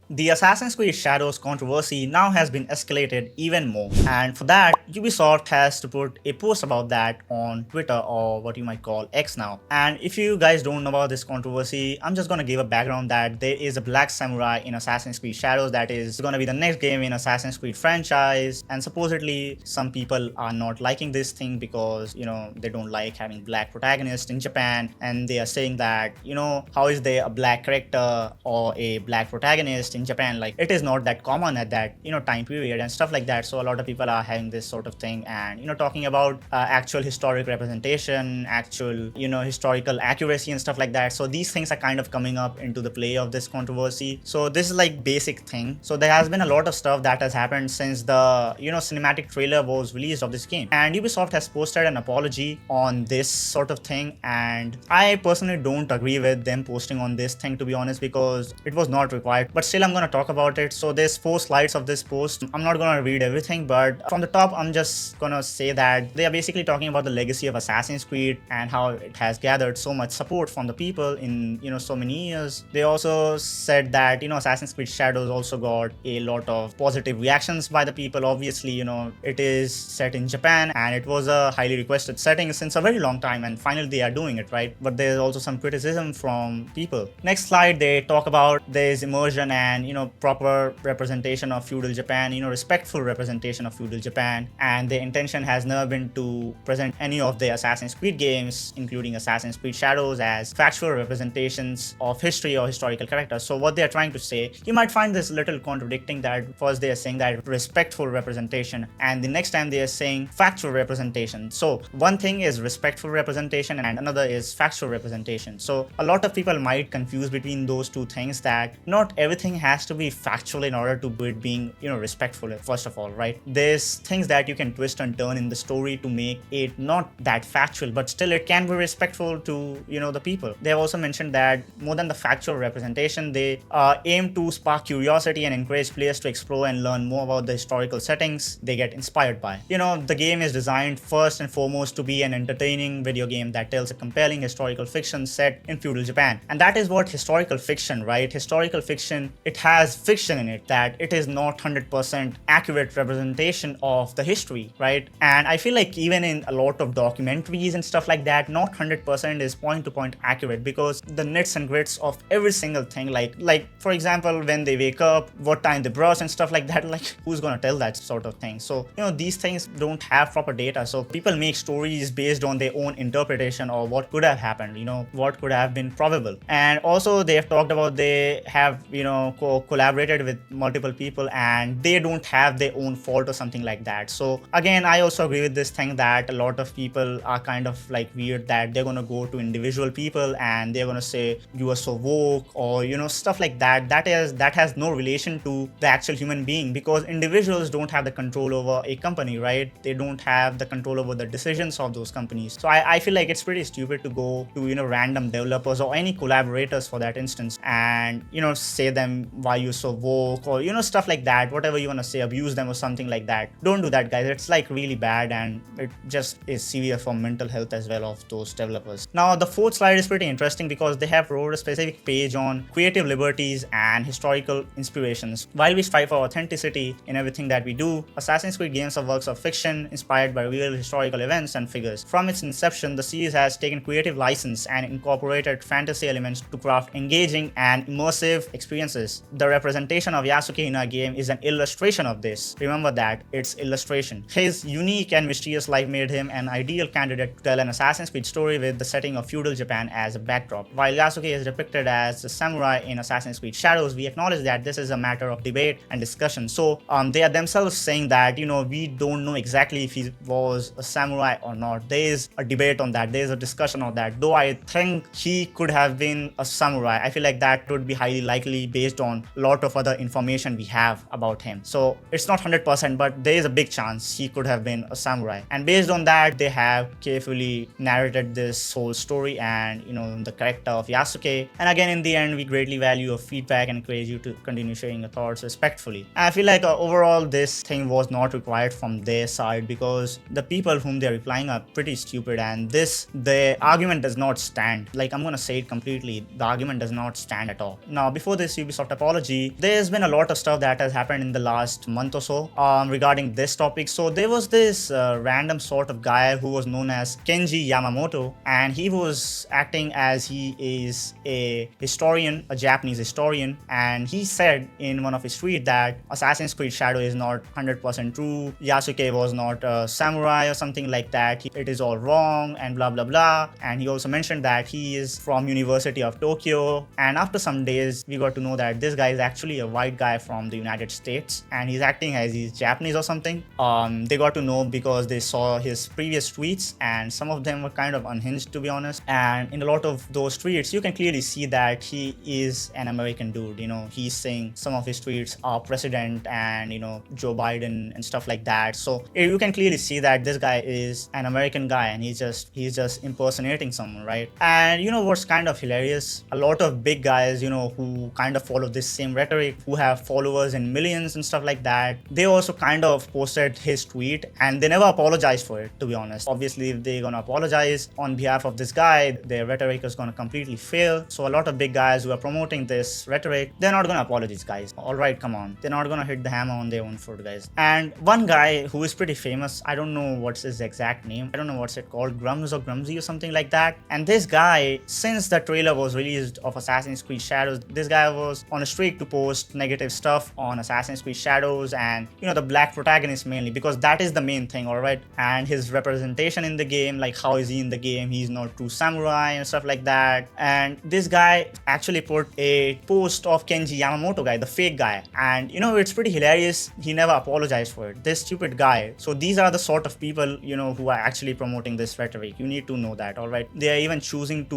The Assassin's Creed Shadows controversy now has been escalated even more, and for that, Ubisoft has to put a post about that on Twitter, or what you might call X now. And if you guys don't know about this controversy, I'm just gonna give a background that there is a black samurai in Assassin's Creed Shadows that is gonna be the next game in Assassin's Creed franchise, and supposedly some people are not liking this thing because, they don't like having black protagonists in Japan, and they are saying that, how is there a black character or a black protagonist in Japan? Like, it is not that common at that time period and stuff like that. So a lot of people are having this sort of thing, and talking about actual historic representation, actual historical accuracy and stuff like that. So these things are kind of coming up into the play of this controversy. So this is like basic thing. So there has been a lot of stuff that has happened since the cinematic trailer was released of this game, and Ubisoft has posted an apology on this sort of thing, and I personally don't agree with them posting on this thing, to be honest, because it was not required. But still, I'm gonna talk about it. So there's 4 slides of this post. I'm not gonna read everything, but from the top, I'm just gonna say that they are basically talking about the legacy of Assassin's Creed and how it has gathered so much support from the people in so many years. They also said that Assassin's Creed Shadows also got a lot of positive reactions by the people. Obviously, it is set in Japan and it was a highly requested setting since a very long time, and finally they are doing it right. But there's also some criticism from people. Next slide, they talk about there's immersion and proper representation of feudal Japan, respectful representation of feudal Japan, and their intention has never been to present any of the Assassin's Creed games, including Assassin's Creed Shadows, as factual representations of history or historical characters. So what they're trying to say, you might find this a little contradicting, that first they are saying that respectful representation and the next time they are saying factual representation. So one thing is respectful representation and another is factual representation. So a lot of people might confuse between those two things, that not everything has to be factual in order to it being respectful, first of all, right? There's things that you can twist and turn in the story to make it not that factual, but still it can be respectful to the people. They have also mentioned that more than the factual representation, they aim to spark curiosity and encourage players to explore and learn more about the historical settings they get inspired by. The game is designed first and foremost to be an entertaining video game that tells a compelling historical fiction set in feudal Japan, and that is what historical fiction, right? Historical fiction, it has fiction in it, that it is not 100% accurate representation of the history, right? And I feel like even in a lot of documentaries and stuff like that, not 100% is point to point accurate, because the nits and grits of every single thing, like for example, when they wake up, what time they brush and stuff like that, like who's gonna tell that sort of thing? So these things don't have proper data, so people make stories based on their own interpretation or what could have happened, what could have been probable. And also they have talked about they have collaborated with multiple people and they don't have their own fault or something like that. So again, I also agree with this thing that a lot of people are kind of like weird, that they're gonna go to individual people and they're gonna say you are so woke or stuff like that. That has no relation to the actual human being, because individuals don't have the control over a company, right? They don't have the control over the decisions of those companies. So I feel like it's pretty stupid to go to random developers or any collaborators for that instance and say them why you're so woke or stuff like that, whatever you want to say, abuse them or something like that. Don't do that, guys. It's like really bad and it just is severe for mental health as well of those developers. Now the 4th slide is pretty interesting because they have wrote a specific page on creative liberties and historical inspirations. While we strive for authenticity in everything that we do, Assassin's Creed games are works of fiction inspired by real historical events and figures. From its inception, the series has taken creative license and incorporated fantasy elements to craft engaging and immersive experiences. The representation of Yasuke in our game is an illustration of this. Remember that, it's illustration. His unique and mysterious life made him an ideal candidate to tell an Assassin's Creed story with the setting of feudal Japan as a backdrop. While Yasuke is depicted as a samurai in Assassin's Creed Shadows, we acknowledge that this is a matter of debate and discussion. So they are themselves saying that we don't know exactly if he was a samurai or not. There is a debate on that, there is a discussion on that. Though I think he could have been a samurai, I feel like that would be highly likely based on a lot of other information we have about him. So it's not 100%, but there is a big chance he could have been a samurai. And based on that, they have carefully narrated this whole story and the character of Yasuke. And again, in the end, we greatly value your feedback and encourage you to continue sharing your thoughts respectfully. And I feel like overall this thing was not required from their side, because the people whom they're replying are pretty stupid, and the argument does not stand. Like, I'm gonna say it completely, the argument does not stand at all. Now before this, Ubisoft apology. There's been a lot of stuff that has happened in the last month or so regarding this topic. So there was this random sort of guy who was known as Kenji Yamamoto, and he was acting as he is a historian, a Japanese historian, and he said in one of his tweets that Assassin's Creed Shadow is not 100% true, Yasuke was not a samurai or something like that, it is all wrong and blah blah blah. And he also mentioned that he is from University of Tokyo, and after some days we got to know that this guy is actually a white guy from the United States and he's acting as he's Japanese or something. They got to know because they saw his previous tweets and some of them were kind of unhinged, to be honest. And in a lot of those tweets you can clearly see that he is an American dude. He's saying some of his tweets are president and Joe Biden and stuff like that. So you can clearly see that this guy is an American guy and he's just impersonating someone, right? And what's kind of hilarious, a lot of big guys who kind of follow this same rhetoric, who have followers in millions and stuff like that, they also kind of posted his tweet and they never apologized for it, to be honest. Obviously if they're gonna apologize on behalf of this guy, their rhetoric is gonna completely fail. So a lot of big guys who are promoting this rhetoric, they're not gonna apologize, guys. Alright, come on, they're not gonna hit the hammer on their own foot, guys. And one guy who is pretty famous, I don't know what's his exact name, I don't know what's it called, Grums or Grumsy or something like that. And this guy, since the trailer was released of Assassin's Creed Shadows, this guy was on a streak to post negative stuff on Assassin's Creed Shadows and the black protagonist mainly, because that is the main thing, alright? And his representation in the game, like how is he in the game, he's not true samurai and stuff like that. And this guy actually put a post of Kenji Yamamoto guy, the fake guy, and it's pretty hilarious. He never apologized for it, this stupid guy. So these are the sort of people who are actually promoting this rhetoric. You need to know that, alright? They are even choosing to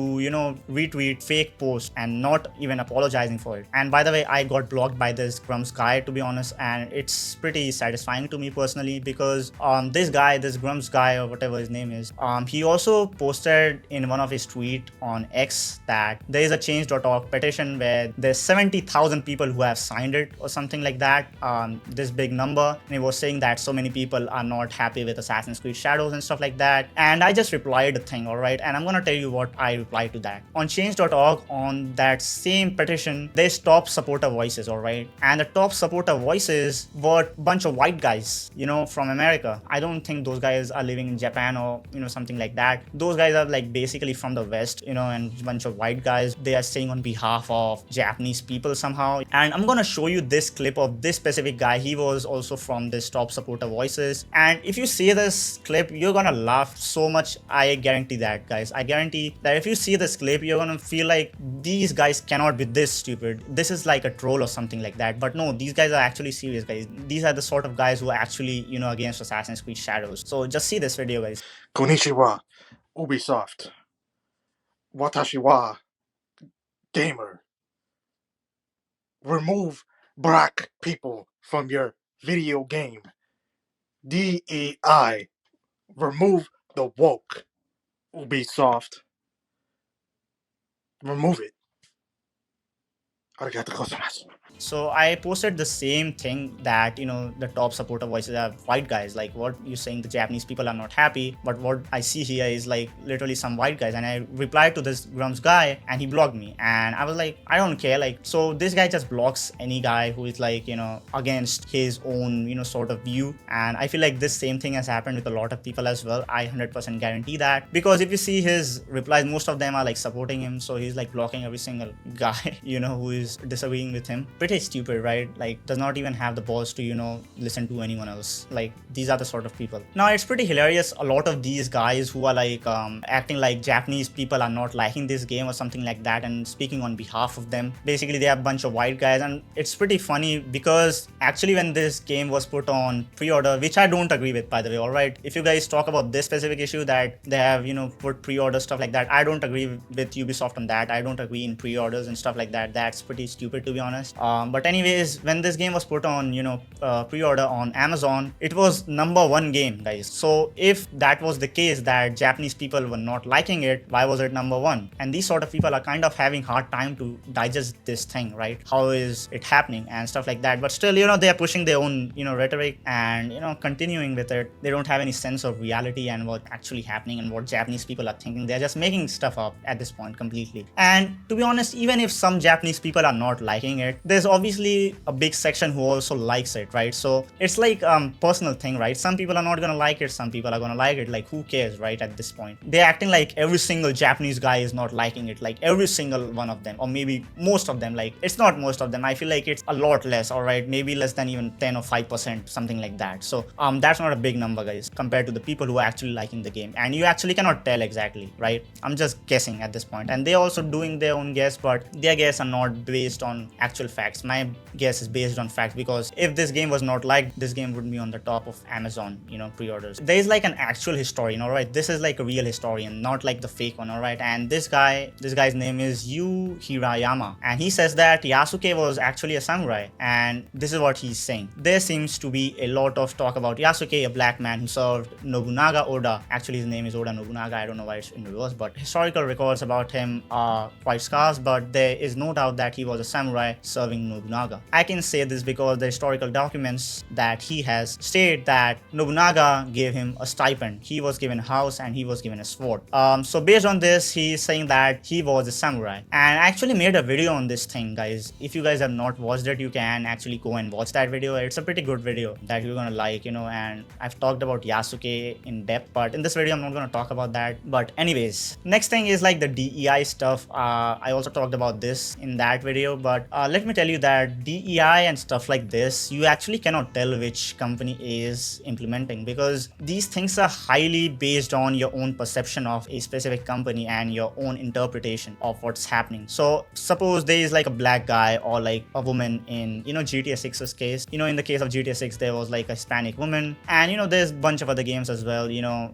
retweet fake posts and not even apologizing for it. And by the way, I got blocked by this Grums guy, to be honest, and it's pretty satisfying to me personally, because this Grums guy or whatever his name is, he also posted in one of his tweets on X that there is a change.org petition where there's 70,000 people who have signed it or something like that, this big number. And he was saying that so many people are not happy with Assassin's Creed Shadows and stuff like that. And I just replied a thing, alright? And I'm gonna tell you what I replied to that. On change.org, on that same petition, there's top supporter voices, alright? And the top supporter voices were a bunch of white guys, from America. I don't think those guys are living in Japan or, something like that. Those guys are like basically from the West, and a bunch of white guys. They are saying on behalf of Japanese people somehow. And I'm gonna show you this clip of this specific guy. He was also from this top supporter voices. And if you see this clip, you're gonna laugh so much. I guarantee that, guys. I guarantee that if you see this clip, you're gonna feel like these guys cannot be this stupid. This is like a troll or something like that. But no, these guys are actually serious, guys. These are the sort of guys who are actually, against Assassin's Creed Shadows. So just see this video, guys. Konnichiwa, Ubisoft. Watashi wa gamer. Remove black people from your video game. DEI. Remove the woke. Ubisoft. Remove it. Arigatou gozaimasu. So I posted the same thing that, the top supporter voices are white guys. Like what you're saying, the Japanese people are not happy. But what I see here is like literally some white guys. And I replied to this Grums guy and he blocked me. And I was like, I don't care. Like, so this guy just blocks any guy who is like, against his own, sort of view. And I feel like this same thing has happened with a lot of people as well. I 100% guarantee that. Because if you see his replies, most of them are like supporting him. So he's like blocking every single guy, who is disagreeing with him. Pretty stupid, right? Like does not even have the balls to listen to anyone else. Like these are the sort of people. Now it's pretty hilarious, a lot of these guys who are like acting like Japanese people are not liking this game or something like that and speaking on behalf of them. Basically they are a bunch of white guys, and it's pretty funny because actually when this game was put on pre-order, which I don't agree with, by the way, alright? If you guys talk about this specific issue that they have put pre-order stuff like that, I don't agree with Ubisoft on that. I don't agree in pre-orders and stuff like that. That's pretty stupid, to be honest. But anyways, when this game was put on pre-order on Amazon, it was #1 game, guys. So if that was the case, that Japanese people were not liking it, why was it #1? And these sort of people are kind of having hard time to digest this thing, right? How is it happening and stuff like that. But still, they are pushing their own rhetoric and continuing with it. They don't have any sense of reality and what's actually happening and what Japanese people are thinking. They're just making stuff up at this point completely. And to be honest, even if some Japanese people are not liking it, there's obviously a big section who also likes it, right? So it's like personal thing, right? Some people are not gonna like it, some people are gonna like it. Like, who cares, right? At this point, they're acting like every single Japanese guy is not liking it, like every single one of them, or maybe most of them. Like, it's not most of them. I feel like it's a lot less, all right? Maybe less than even 10 or 5%, something like that. So that's not a big number, guys, compared to the people who are actually liking the game. And you actually cannot tell exactly, right? I'm just guessing at this point, and they're also doing their own guess, but their guess are not based on actual facts. My guess is based on facts, because if this game was not liked, this game would be on the top of Amazon, pre-orders. There is like an actual historian, all right? This is like a real historian, not like the fake one, all right? And this guy's name is Yu Hirayama, and he says that Yasuke was actually a samurai, and this is what he's saying. There seems to be a lot of talk about Yasuke, a black man who served Nobunaga Oda. Actually, his name is Oda Nobunaga. I don't know why it's in reverse, but historical records about him are quite scarce, but there is no doubt that he was a samurai serving Nobunaga. I can say this because the historical documents that he has state that Nobunaga gave him a stipend. He was given a house and he was given a sword. So based on this, he's saying that he was a samurai. And I actually made a video on this thing, guys. If you guys have not watched it, you can actually go and watch that video. It's a pretty good video that you're gonna like, and I've talked about Yasuke in depth, but in this video I'm not gonna talk about that. But anyways, next thing is like the DEI stuff. I also talked about this in that video, but let me tell you that DEI and stuff like this, you actually cannot tell which company is implementing, because these things are highly based on your own perception of a specific company and your own interpretation of what's happening. So suppose there is like a black guy or like a woman in GTA 6's case. In the case of GTA 6, there was like a Hispanic woman, and there's a bunch of other games as well.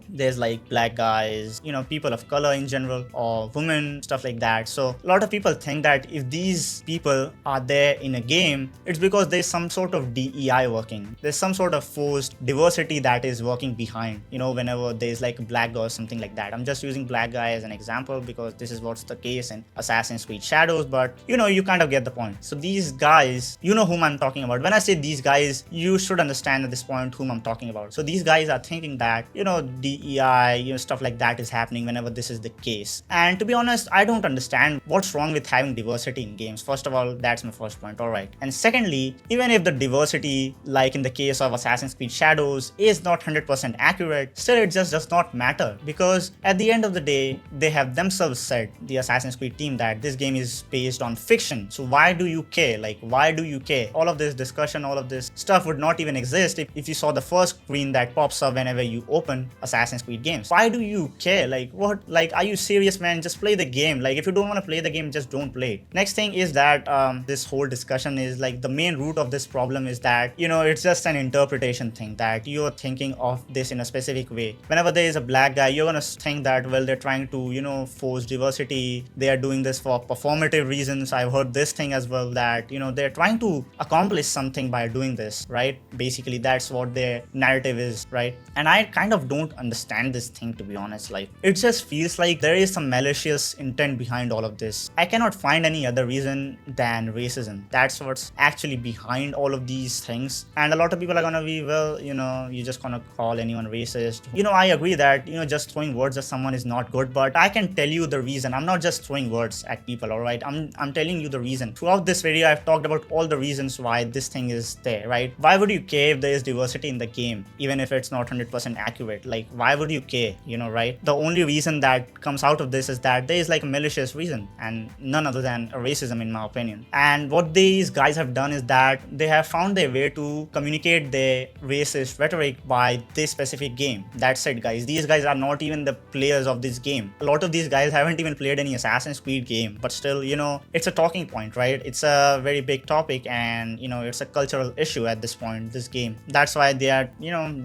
There's like black guys, people of color in general, or women, stuff like that. So a lot of people think that if these people are there in a game, it's because there's some sort of DEI working. There's some sort of forced diversity that is working behind, whenever there's like a black guy or something like that. I'm just using black guy as an example because this is what's the case in Assassin's Creed Shadows, but you kind of get the point. So these guys, whom I'm talking about. When I say these guys, you should understand at this point whom I'm talking about. So these guys are thinking that, DEI, stuff like that is happening whenever this is the case. And to be honest, I don't understand what's wrong with having diversity in games. First of all, that's my first point, alright. And secondly, even if the diversity, like in the case of Assassin's Creed Shadows, is not 100% accurate, still it just does not matter, because at the end of the day, they have themselves said, the Assassin's Creed team, that this game is based on fiction. So why do you care? Like, why do you care? All of this discussion, all of this stuff would not even exist if you saw the first screen that pops up whenever you open Assassin's Creed games. Why do you care? Like, what? Like, are you serious, man? Just play the game. Like, if you don't want to play the game, just don't play it. Next thing is that this whole discussion is like, the main root of this problem is that, it's just an interpretation thing, that you're thinking of this in a specific way. Whenever there is a black guy, you're gonna think that, well, they're trying to, force diversity. They are doing this for performative reasons. I've heard this thing as well, that, they're trying to accomplish something by doing this, right? Basically, that's what their narrative is, right? And I kind of don't understand this thing, to be honest. Like, it just feels like there is some malicious intent behind all of this. I cannot find any other reason than racism. That's what's actually behind all of these things. And a lot of people are gonna be, well, you're just gonna call anyone racist. I agree that, just throwing words at someone is not good, but I can tell you the reason. I'm not just throwing words at people, alright? I'm telling you the reason. Throughout this video, I've talked about all the reasons why this thing is there, right? Why would you care if there is diversity in the game, even if it's not 100% accurate? Like, why would you care, right? The only reason that comes out of this is that there is like a malicious reason, and none other than a racism, in my opinion. And what these guys have done is that they have found their way to communicate their racist rhetoric by this specific game. That's it, guys. These guys are not even the players of this game. A lot of these guys haven't even played any Assassin's Creed game, but still, it's a talking point, right? It's a very big topic, and it's a cultural issue at this point, this game. That's why they are,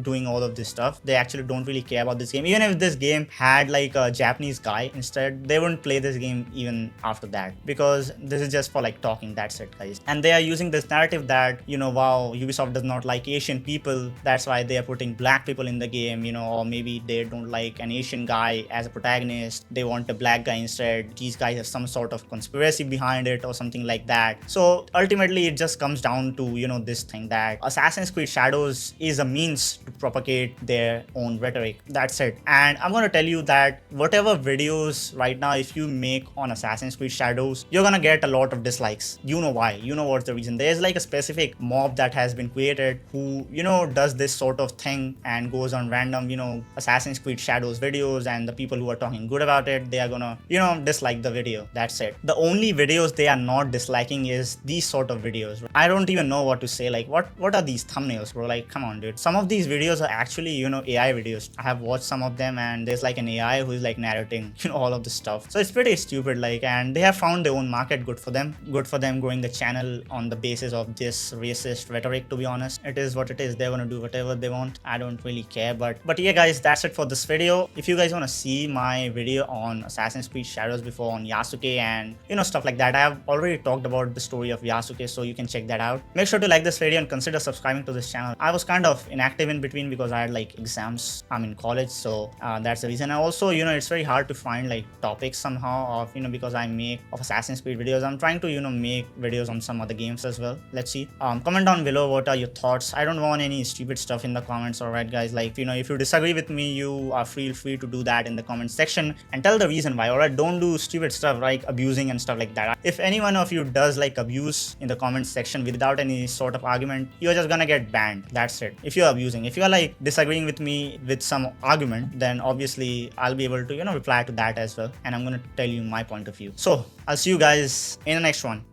doing all of this stuff. They actually don't really care about this game. Even if this game had like a Japanese guy instead, they wouldn't play this game even after that, because this is just for like talking. That's it, guys. And they are using this narrative that, wow, Ubisoft does not like Asian people, that's why they are putting black people in the game, or maybe they don't like an Asian guy as a protagonist, they want a black guy instead. These guys have some sort of conspiracy behind it or something like that. So ultimately, it just comes down to, this thing that Assassin's Creed Shadows is a means to propagate their own rhetoric. That's it. And I'm gonna tell you that whatever videos right now, if you make on Assassin's Creed Shadows, you're gonna get a lot of dislikes. You know why. You know what's the reason. There's like a specific mob that has been created who, does this sort of thing and goes on random, Assassin's Creed Shadows videos, and the people who are talking good about it, they are gonna, dislike the video. That's it. The only videos they are not disliking is these sort of videos. I don't even know what to say. Like, what are these thumbnails, bro? Like, come on, dude. Some of these videos are actually, AI videos. I have watched some of them, and there's like an AI who is like narrating, all of this stuff. So it's pretty stupid, like, and they have found their own market. Good for them. Good for them growing the channel on the basis of this racist rhetoric, to be honest. It is what it is. They're gonna do whatever they want. I don't really care. But yeah, guys, that's it for this video. If you guys want to see my video on Assassin's Creed Shadows before, on Yasuke and stuff like that, I have already talked about the story of Yasuke, so you can check that out. Make sure to like this video and consider subscribing to this channel. I was kind of inactive in between because I had like exams. I'm in college, so that's the reason. And also, it's very hard to find like topics somehow of, because I make of Assassin's Creed videos. I'm trying to, make videos on some other games as well. Let's see. Comment down below what are your thoughts. I don't want any stupid stuff in the comments. Alright, guys, like, if you disagree with me, you are feel free to do that in the comment section and tell the reason why. Alright, don't do stupid stuff like abusing and stuff like that. If any one of you does like abuse in the comment section without any sort of argument, you're just gonna get banned. That's it. If you're abusing, if you're like disagreeing with me with some argument, then obviously I'll be able to reply to that as well, and I'm gonna tell you my point of view. So I'll see you guys in the next one.